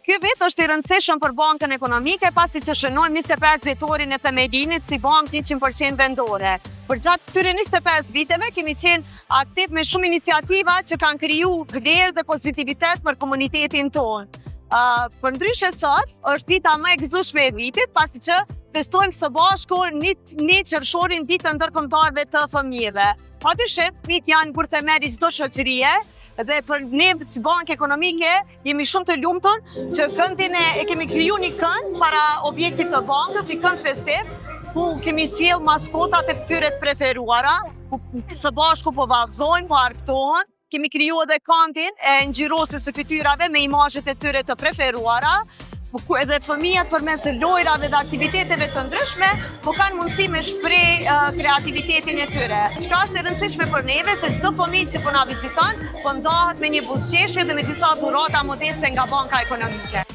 Ky vit është i rëndësishëm për Bankën Ekonomike pasi që shënojmë 25 vjetorin e themelinit si bankë 100% vendore. Për gjatë këtyre 25 viteve kemi qenë aktiv me shumë iniciativa që kanë kriju vlerë dhe pozitivitet për komunitetin tonë. Për ndryshe sot është dita më e gëzueshme e vitit pasi që festojmë së bashku një qershorin ditën ndërkombëtare të fëmijëve. Patyshim, fëmijët janë kur themeli çdo shoqërie dhe për ne si Bankë Ekonomike jemi shumë të lumtur që këndin e kemi kriju një kënd para objektit të bankës, një kënd festiv, ku kemi sjell maskotat e fytyrët preferuara, ku së bashku po vallëzojnë, po argëtohen. Kemi kriju edhe këndin e ngjyrosjes së fytyrave me imazhet e tyre të preferuara, ku edhe fëmijët përmes lojrave dhe aktiviteteve të ndryshme po kanë mundësi me shpreh kreativitetin e tyre. Çka është e rëndësishme për neve se çdo fëmijë që po na viziton, po ndahet me një buzëqeshje dhe me disa dhurata modeste nga Banka Ekonomike.